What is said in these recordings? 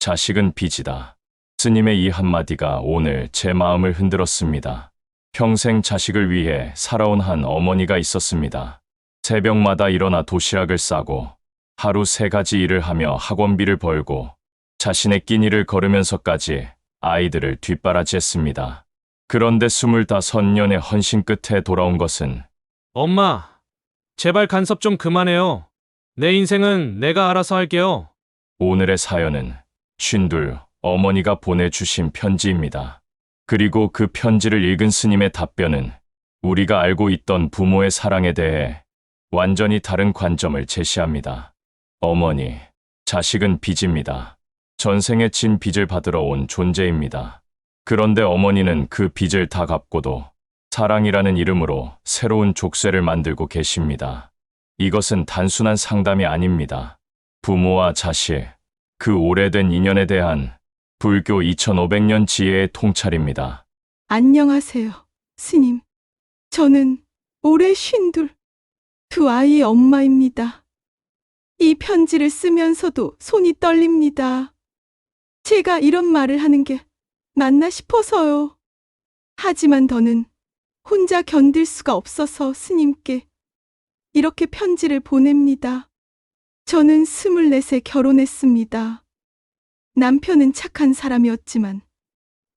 자식은 빚이다. 스님의 이 한마디가 오늘 제 마음을 흔들었습니다. 평생 자식을 위해 살아온 한 어머니가 있었습니다. 새벽마다 일어나 도시락을 싸고 하루 3가지 일을 하며 학원비를 벌고 자신의 끼니를 걸으면서까지 아이들을 뒷바라지했습니다. 그런데 25년의 헌신 끝에 돌아온 것은 엄마, 제발 간섭 좀 그만해요. 내 인생은 내가 알아서 할게요. 오늘의 사연은 쉰둘 어머니가 보내주신 편지입니다. 그리고 그 편지를 읽은 스님의 답변은 우리가 알고 있던 부모의 사랑에 대해 완전히 다른 관점을 제시합니다. 어머니, 자식은 빚입니다. 전생에 진 빚을 받으러 온 존재입니다. 그런데 어머니는 그 빚을 다 갚고도 사랑이라는 이름으로 새로운 족쇄를 만들고 계십니다. 이것은 단순한 상담이 아닙니다. 부모와 자식, 그 오래된 인연에 대한 불교 2500년 지혜의 통찰입니다. 안녕하세요, 스님. 저는 올해 52, 두 아이의 엄마입니다. 이 편지를 쓰면서도 손이 떨립니다. 제가 이런 말을 하는 게 맞나 싶어서요. 하지만 더는 혼자 견딜 수가 없어서 스님께 이렇게 편지를 보냅니다. 저는 24세 결혼했습니다. 남편은 착한 사람이었지만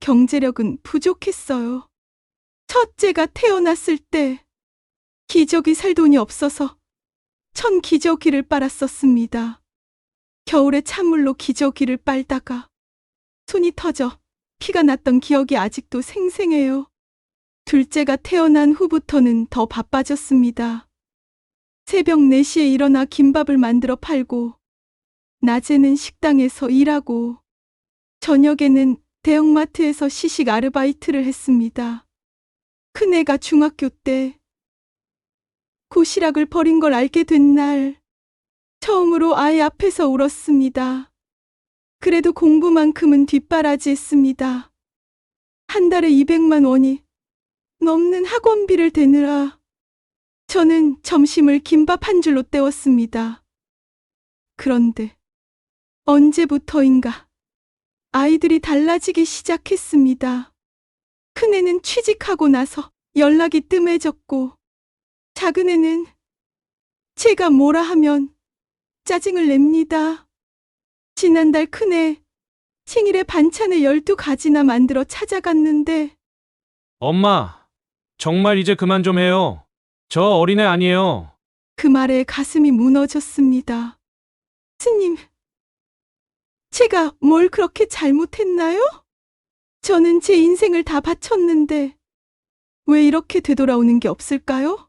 경제력은 부족했어요. 첫째가 태어났을 때 기저귀 살 돈이 없어서 기저귀를 빨았었습니다. 겨울에 찬물로 기저귀를 빨다가 손이 터져 피가 났던 기억이 아직도 생생해요. 둘째가 태어난 후부터는 더 바빠졌습니다. 새벽 4시에 일어나 김밥을 만들어 팔고, 낮에는 식당에서 일하고, 저녁에는 대형마트에서 시식 아르바이트를 했습니다. 큰애가 중학교 때 도시락을 버린 걸 알게 된 날, 처음으로 아이 앞에서 울었습니다. 그래도 공부만큼은 뒷바라지했습니다. 한 달에 200만 원이 넘는 학원비를 대느라 저는 점심을 김밥 한 줄로 때웠습니다. 그런데 언제부터인가 아이들이 달라지기 시작했습니다. 큰애는 취직하고 나서 연락이 뜸해졌고, 작은애는 제가 뭐라 하면 짜증을 냅니다. 지난달 큰애 생일에 반찬을 12가지나 만들어 찾아갔는데, 엄마, 정말 이제 그만 좀 해요. 저 어린애 아니에요. 그 말에 가슴이 무너졌습니다. 스님, 제가 뭘 그렇게 잘못했나요? 저는 제 인생을 다 바쳤는데 왜 이렇게 되돌아오는 게 없을까요?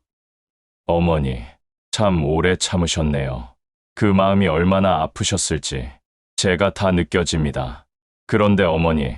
어머니, 참 오래 참으셨네요. 그 마음이 얼마나 아프셨을지 제가 다 느껴집니다. 그런데 어머니,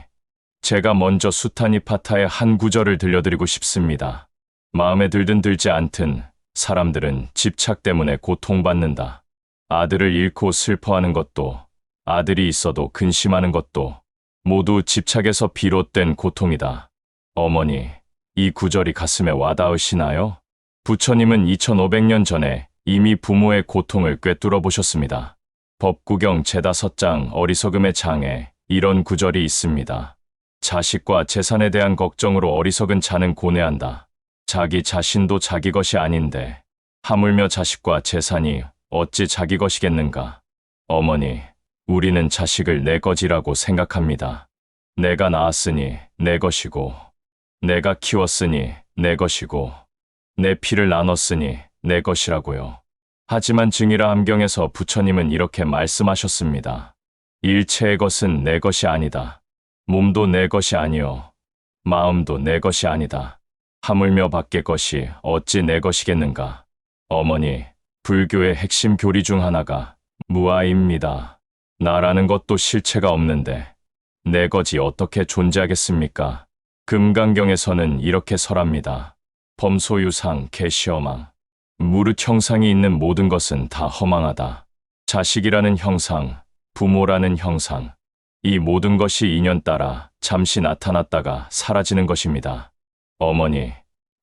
제가 먼저 수타니 파타의 한 구절을 들려드리고 싶습니다. 마음에 들든 들지 않든 사람들은 집착 때문에 고통받는다. 아들을 잃고 슬퍼하는 것도, 아들이 있어도 근심하는 것도 모두 집착에서 비롯된 고통이다. 어머니, 이 구절이 가슴에 와닿으시나요? 부처님은 2500년 전에 이미 부모의 고통을 꿰뚫어 보셨습니다. 법구경 제5장 어리석음의 장에 이런 구절이 있습니다. 자식과 재산에 대한 걱정으로 어리석은 자는 고뇌한다. 자기 자신도 자기 것이 아닌데 하물며 자식과 재산이 어찌 자기 것이겠는가. 어머니, 우리는 자식을 내 것이라고 생각합니다. 내가 낳았으니 내 것이고, 내가 키웠으니 내 것이고, 내 피를 나눴으니 내 것이라고요. 하지만 증이라 함경에서 부처님은 이렇게 말씀하셨습니다. 일체의 것은 내 것이 아니다. 몸도 내 것이 아니요, 마음도 내 것이 아니다. 하물며 밖의 것이 어찌 내 것이겠는가. 어머니, 불교의 핵심 교리 중 하나가 무아입니다. 나라는 것도 실체가 없는데 내 것이 어떻게 존재하겠습니까? 금강경에서는 이렇게 설합니다. 범소유상 개시어망. 무릇 형상이 있는 모든 것은 다 허망하다. 자식이라는 형상, 부모라는 형상, 이 모든 것이 인연 따라 잠시 나타났다가 사라지는 것입니다. 어머니,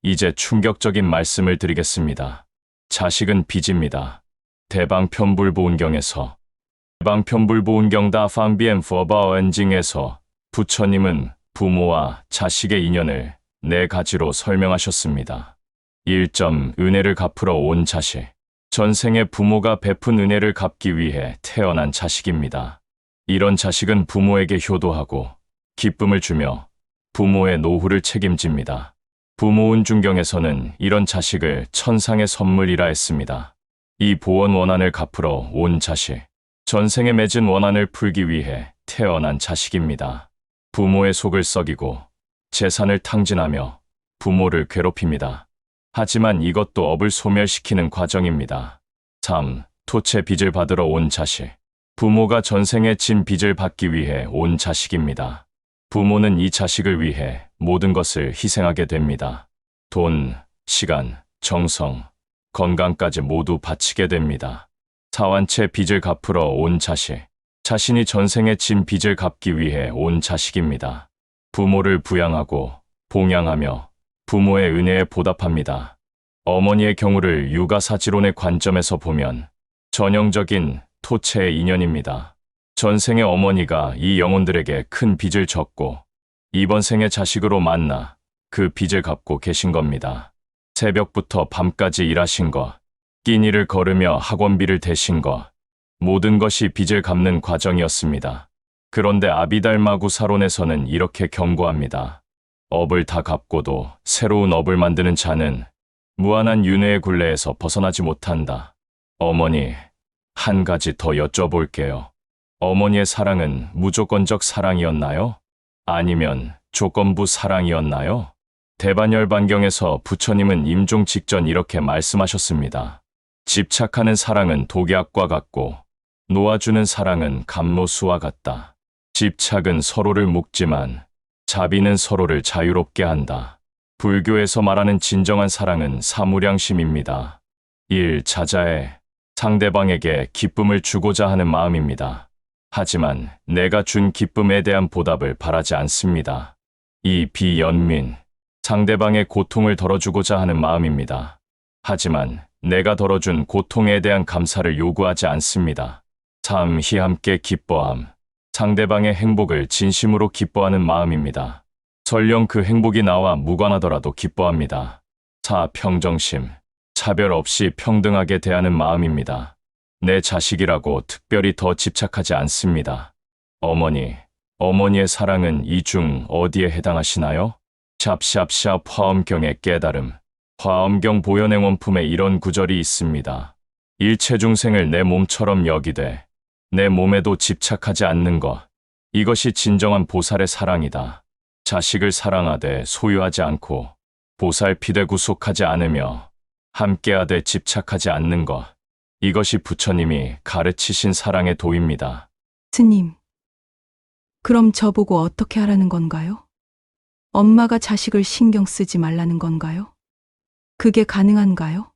이제 충격적인 말씀을 드리겠습니다. 자식은 빚입니다. 대방편불보은경에서 방편불보운경다 방비엔 퍼바어 엔징에서 부처님은 부모와 자식의 인연을 네 가지로 설명하셨습니다. 1점 은혜를 갚으러 온 자식. 전생에 부모가 베푼 은혜를 갚기 위해 태어난 자식입니다. 이런 자식은 부모에게 효도하고 기쁨을 주며 부모의 노후를 책임집니다. 부모운 중경에서는 이런 자식을 천상의 선물이라 했습니다. 이 보원 원한을 갚으러 온 자식. 전생에 맺은 원한을 풀기 위해 태어난 자식입니다. 부모의 속을 썩이고 재산을 탕진하며 부모를 괴롭힙니다. 하지만 이것도 업을 소멸시키는 과정입니다. 3. 토체 빚을 받으러 온 자식. 부모가 전생에 진 빚을 받기 위해 온 자식입니다. 부모는 이 자식을 위해 모든 것을 희생하게 됩니다. 돈, 시간, 정성, 건강까지 모두 바치게 됩니다. 사완체 빚을 갚으러 온 자식. 자신이 전생에 진 빚을 갚기 위해 온 자식입니다. 부모를 부양하고 봉양하며 부모의 은혜에 보답합니다. 어머니의 경우를 육아사지론의 관점에서 보면 전형적인 토체의 인연입니다. 전생의 어머니가 이 영혼들에게 큰 빚을 졌고 이번 생의 자식으로 만나 그 빚을 갚고 계신 겁니다. 새벽부터 밤까지 일하신 것, 끼니를 걸으며 학원비를 대신 것, 모든 것이 빚을 갚는 과정이었습니다. 그런데 아비달마구 사론에서는 이렇게 경고합니다. 업을 다 갚고도 새로운 업을 만드는 자는 무한한 윤회의 굴레에서 벗어나지 못한다. 어머니, 한 가지 더 여쭤볼게요. 어머니의 사랑은 무조건적 사랑이었나요? 아니면 조건부 사랑이었나요? 대반열반경에서 부처님은 임종 직전 이렇게 말씀하셨습니다. 집착하는 사랑은 독약과 같고 놓아주는 사랑은 감로수와 같다. 집착은 서로를 묶지만 자비는 서로를 자유롭게 한다. 불교에서 말하는 진정한 사랑은 사무량심입니다. 1. 자자의 상대방에게 기쁨을 주고자 하는 마음입니다. 하지만 내가 준 기쁨에 대한 보답을 바라지 않습니다. 2. 비연민, 상대방의 고통을 덜어주고자 하는 마음입니다. 하지만 내가 덜어준 고통에 대한 감사를 요구하지 않습니다. 3. 희함께 기뻐함, 상대방의 행복을 진심으로 기뻐하는 마음입니다. 설령 그 행복이 나와 무관하더라도 기뻐합니다. 4. 평정심, 차별 없이 평등하게 대하는 마음입니다. 내 자식이라고 특별히 더 집착하지 않습니다. 어머니의 사랑은 이 중 어디에 해당하시나요? 샵샵샵 화엄경의 깨달음. 화엄경 보현행 원품에 이런 구절이 있습니다. 일체 중생을 내 몸처럼 여기되 내 몸에도 집착하지 않는 것. 이것이 진정한 보살의 사랑이다. 자식을 사랑하되 소유하지 않고 보살피되 구속하지 않으며 함께하되 집착하지 않는 것. 이것이 부처님이 가르치신 사랑의 도입니다. 스님, 그럼 저보고 어떻게 하라는 건가요? 엄마가 자식을 신경 쓰지 말라는 건가요? 그게 가능한가요?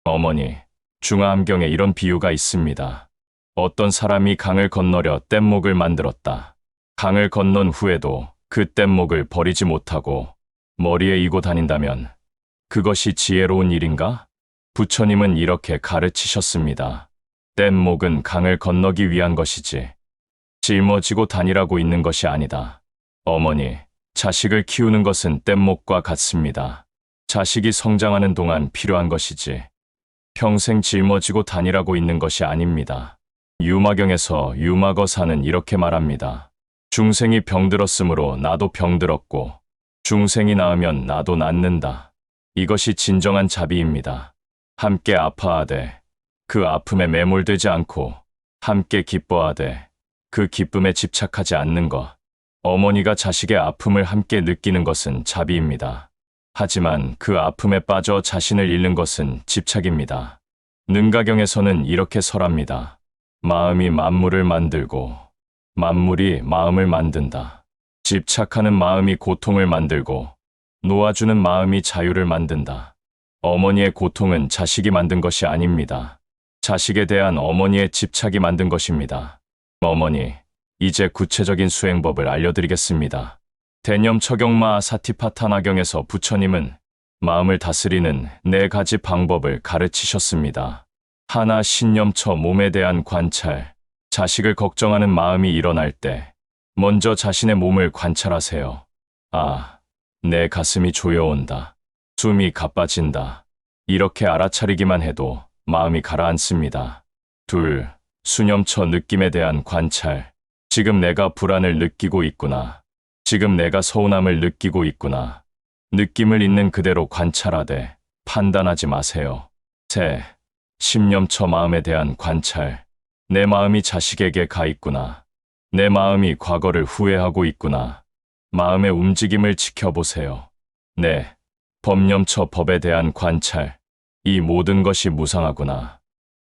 어머니, 중화암경에 이런 비유가 있습니다. 어떤 사람이 강을 건너려 뗏목을 만들었다. 강을 건넌 후에도 그 뗏목을 버리지 못하고 머리에 이고 다닌다면 그것이 지혜로운 일인가? 부처님은 이렇게 가르치셨습니다. 뗏목은 강을 건너기 위한 것이지 짊어지고 다니라고 있는 것이 아니다. 어머니, 자식을 키우는 것은 뗏목과 같습니다. 자식이 성장하는 동안 필요한 것이지 평생 짊어지고 다니라고 있는 것이 아닙니다. 유마경에서 유마거사는 이렇게 말합니다. 중생이 병들었으므로 나도 병들었고 중생이 나으면 나도 낫는다. 이것이 진정한 자비입니다. 함께 아파하되 그 아픔에 매몰되지 않고 함께 기뻐하되 그 기쁨에 집착하지 않는 것. 어머니가 자식의 아픔을 함께 느끼는 것은 자비입니다. 하지만 그 아픔에 빠져 자신을 잃는 것은 집착입니다. 능가경에서는 이렇게 설합니다. 마음이 만물을 만들고 만물이 마음을 만든다. 집착하는 마음이 고통을 만들고 놓아주는 마음이 자유를 만든다. 어머니의 고통은 자식이 만든 것이 아닙니다. 자식에 대한 어머니의 집착이 만든 것입니다. 어머니, 이제 구체적인 수행법을 알려드리겠습니다. 대념 처경마 사티파타나경에서 부처님은 마음을 다스리는 4가지 방법을 가르치셨습니다. 하나, 신념처 몸에 대한 관찰. 자식을 걱정하는 마음이 일어날 때 먼저 자신의 몸을 관찰하세요. 아, 내 가슴이 조여온다. 숨이 가빠진다. 이렇게 알아차리기만 해도 마음이 가라앉습니다. 둘, 수념처 느낌에 대한 관찰. 지금 내가 불안을 느끼고 있구나. 지금 내가 서운함을 느끼고 있구나. 느낌을 있는 그대로 관찰하되 판단하지 마세요. 셋, 심념처 마음에 대한 관찰. 내 마음이 자식에게 가 있구나. 내 마음이 과거를 후회하고 있구나. 마음의 움직임을 지켜보세요. 네, 법념처 법에 대한 관찰. 이 모든 것이 무상하구나.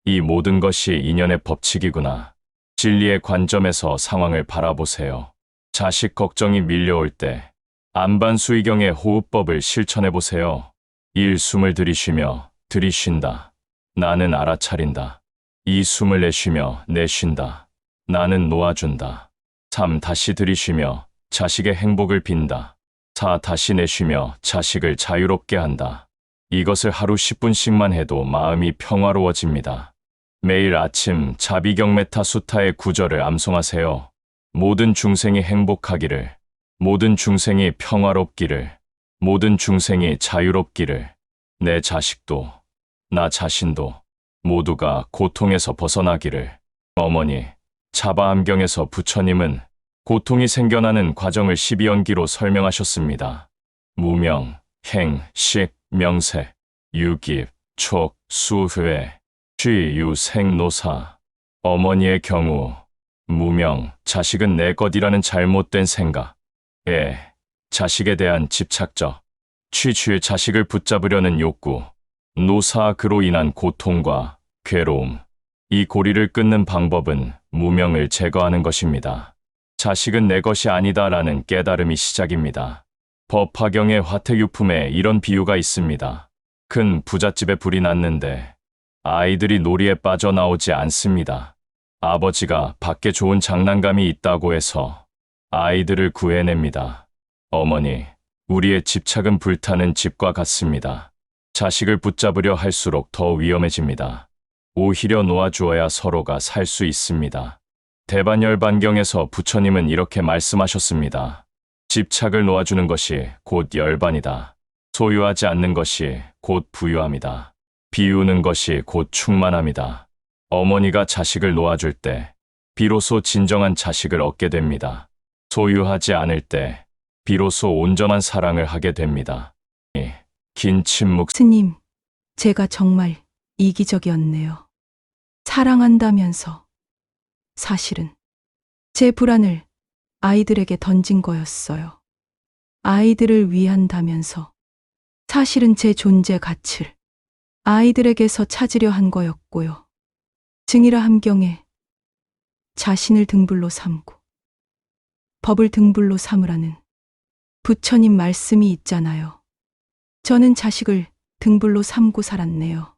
이 모든 것이 인연의 법칙이구나. 진리의 관점에서 상황을 바라보세요. 자식 걱정이 밀려올 때 안반수의경의 호흡법을 실천해보세요. 1. 숨을 들이쉬며 들이쉰다. 나는 알아차린다. 2. 숨을 내쉬며 내쉰다. 나는 놓아준다. 3. 다시 들이쉬며 자식의 행복을 빈다. 4. 다시 내쉬며 자식을 자유롭게 한다. 이것을 하루 10분씩만 해도 마음이 평화로워집니다. 매일 아침 자비경 메타 수타의 구절을 암송하세요. 모든 중생이 행복하기를, 모든 중생이 평화롭기를, 모든 중생이 자유롭기를, 내 자식도, 나 자신도 모두가 고통에서 벗어나기를. 어머니, 자바암경에서 부처님은 고통이 생겨나는 과정을 12연기로 설명하셨습니다. 무명, 행, 식, 명세, 유깁, 촉, 수회, 취, 유, 생, 노사. 어머니의 경우 무명, 자식은 내 것이라는 잘못된 생각. 자식에 대한 집착적. 취, 자식을 붙잡으려는 욕구. 노사, 그로 인한 고통과 괴로움. 이 고리를 끊는 방법은 무명을 제거하는 것입니다. 자식은 내 것이 아니다라는 깨달음이 시작입니다. 법화경의 화택유품에 이런 비유가 있습니다. 큰 부잣집에 불이 났는데 아이들이 놀이에 빠져나오지 않습니다. 아버지가 밖에 좋은 장난감이 있다고 해서 아이들을 구해냅니다. 어머니, 우리의 집착은 불타는 집과 같습니다. 자식을 붙잡으려 할수록 더 위험해집니다. 오히려 놓아주어야 서로가 살 수 있습니다. 대반열반경에서 부처님은 이렇게 말씀하셨습니다. 집착을 놓아주는 것이 곧 열반이다. 소유하지 않는 것이 곧 부유함이다. 비우는 것이 곧 충만함이다. 어머니가 자식을 놓아줄 때 비로소 진정한 자식을 얻게 됩니다. 소유하지 않을 때 비로소 온전한 사랑을 하게 됩니다. 긴 침묵. 스님, 제가 정말 이기적이었네요. 사랑한다면서 사실은 제 불안을 아이들에게 던진 거였어요. 아이들을 위한다면서 사실은 제 존재 가치를 아이들에게서 찾으려 한 거였고요. 증이라 함경에 자신을 등불로 삼고 법을 등불로 삼으라는 부처님 말씀이 있잖아요. 저는 자식을 등불로 삼고 살았네요.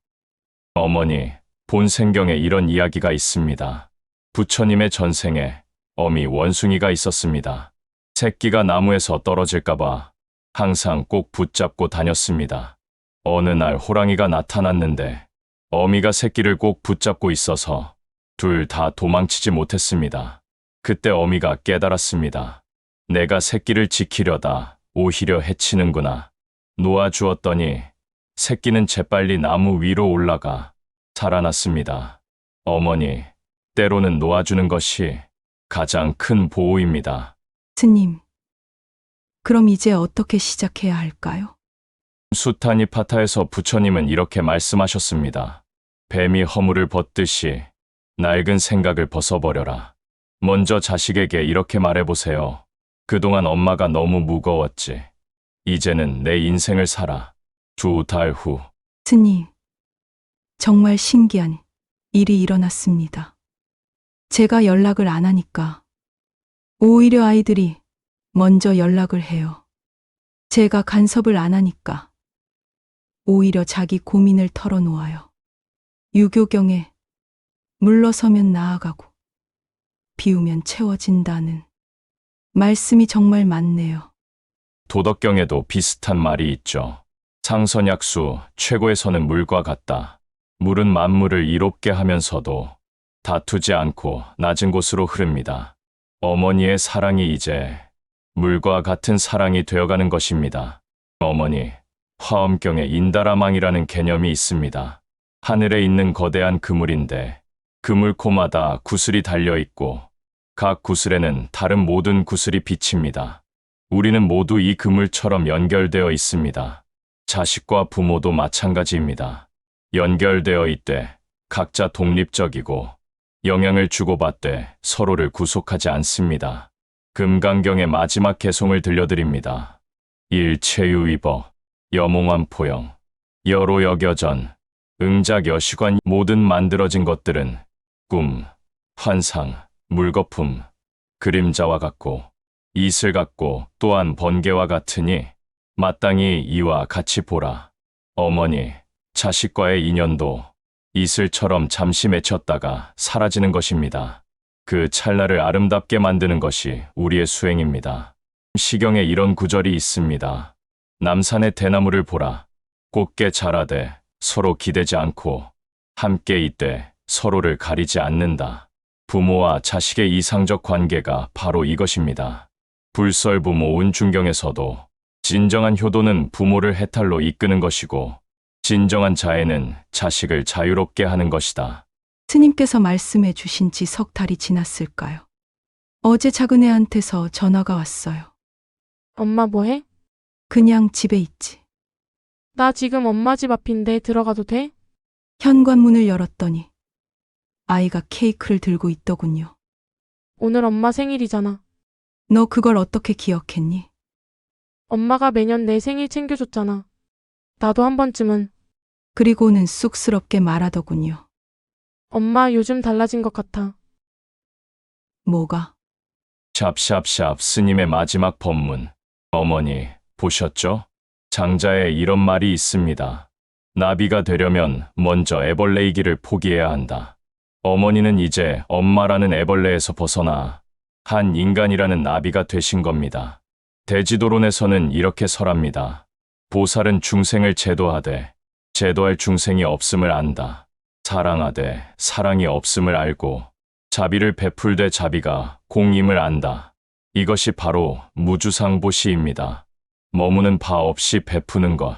어머니, 본생경에 이런 이야기가 있습니다. 부처님의 전생에 어미 원숭이가 있었습니다. 새끼가 나무에서 떨어질까봐 항상 꼭 붙잡고 다녔습니다. 어느 날 호랑이가 나타났는데 어미가 새끼를 꼭 붙잡고 있어서 둘 다 도망치지 못했습니다. 그때 어미가 깨달았습니다. 내가 새끼를 지키려다 오히려 해치는구나. 놓아주었더니 새끼는 재빨리 나무 위로 올라가 살아났습니다. 어머니, 때로는 놓아주는 것이 가장 큰 보호입니다. 스님, 그럼 이제 어떻게 시작해야 할까요? 수타니파타에서 부처님은 이렇게 말씀하셨습니다. 뱀이 허물을 벗듯이 낡은 생각을 벗어버려라. 먼저 자식에게 이렇게 말해보세요. 그동안 엄마가 너무 무거웠지. 이제는 내 인생을 살아. 2달 후. 스님, 정말 신기한 일이 일어났습니다. 제가 연락을 안 하니까 오히려 아이들이 먼저 연락을 해요. 제가 간섭을 안 하니까 오히려 자기 고민을 털어놓아요. 유교경에 물러서면 나아가고 비우면 채워진다는 말씀이 정말 많네요. 도덕경에도 비슷한 말이 있죠. 상선약수, 최고의 선은 물과 같다. 물은 만물을 이롭게 하면서도 다투지 않고 낮은 곳으로 흐릅니다. 어머니의 사랑이 이제 물과 같은 사랑이 되어가는 것입니다. 어머니, 화엄경에 인다라망이라는 개념이 있습니다. 하늘에 있는 거대한 그물인데 그물코마다 구슬이 달려있고 각 구슬에는 다른 모든 구슬이 비칩니다. 우리는 모두 이 그물처럼 연결되어 있습니다. 자식과 부모도 마찬가지입니다. 연결되어 있되 각자 독립적이고 영향을 주고받되 서로를 구속하지 않습니다. 금강경의 마지막 개송을 들려드립니다. 일체유위법, 여몽환포영, 여로여겨전, 응작여시관 모든 만들어진 것들은 꿈, 환상, 물거품, 그림자와 같고 이슬 같고 또한 번개와 같으니 마땅히 이와 같이 보라. 어머니, 자식과의 인연도 이슬처럼 잠시 맺혔다가 사라지는 것입니다. 그 찰나를 아름답게 만드는 것이 우리의 수행입니다. 시경에 이런 구절이 있습니다. 남산의 대나무를 보라. 곱게 자라되 서로 기대지 않고 함께 있되 서로를 가리지 않는다. 부모와 자식의 이상적 관계가 바로 이것입니다. 불설부모 운중경에서도 진정한 효도는 부모를 해탈로 이끄는 것이고 진정한 자애는 자식을 자유롭게 하는 것이다. 스님께서 말씀해 주신 지 석 달이 지났을까요? 어제 작은 애한테서 전화가 왔어요. 엄마 뭐해? 그냥 집에 있지. 나 지금 엄마 집 앞인데 들어가도 돼? 현관문을 열었더니 아이가 케이크를 들고 있더군요. 오늘 엄마 생일이잖아. 너 그걸 어떻게 기억했니? 엄마가 매년 내 생일 챙겨줬잖아. 나도 한 번쯤은. 그리고는 쑥스럽게 말하더군요. 엄마 요즘 달라진 것 같아. 뭐가? 샵샵샵 스님의 마지막 법문. 어머니, 보셨죠? 장자에 이런 말이 있습니다. 나비가 되려면 먼저 애벌레이기를 포기해야 한다. 어머니는 이제 엄마라는 애벌레에서 벗어나 한 인간이라는 나비가 되신 겁니다. 대지도론에서는 이렇게 설합니다. 보살은 중생을 제도하되 제도할 중생이 없음을 안다. 사랑하되 사랑이 없음을 알고 자비를 베풀되 자비가 공임을 안다. 이것이 바로 무주상보시입니다. 머무는 바 없이 베푸는 것.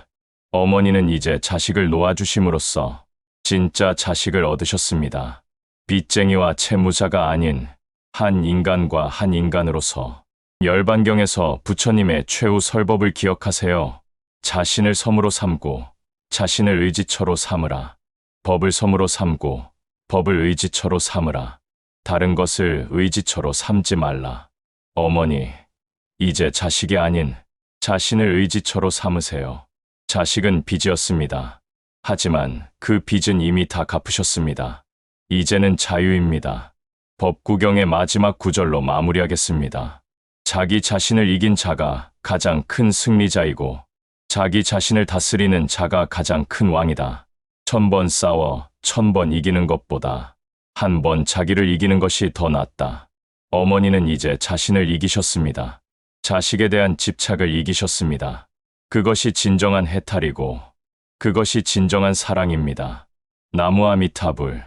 어머니는 이제 자식을 놓아주심으로써 진짜 자식을 얻으셨습니다. 빚쟁이와 채무자가 아닌 한 인간과 한 인간으로서. 열반경에서 부처님의 최후 설법을 기억하세요. 자신을 섬으로 삼고 자신을 의지처로 삼으라. 법을 섬으로 삼고 법을 의지처로 삼으라. 다른 것을 의지처로 삼지 말라. 어머니, 이제 자식이 아닌 자신을 의지처로 삼으세요. 자식은 빚이었습니다. 하지만 그 빚은 이미 다 갚으셨습니다. 이제는 자유입니다. 법구경의 마지막 구절로 마무리하겠습니다. 자기 자신을 이긴 자가 가장 큰 승리자이고 자기 자신을 다스리는 자가 가장 큰 왕이다. 1000번 싸워 1000번 이기는 것보다 한 번 자기를 이기는 것이 더 낫다. 어머니는 이제 자신을 이기셨습니다. 자식에 대한 집착을 이기셨습니다. 그것이 진정한 해탈이고 그것이 진정한 사랑입니다. 나무 아미타불.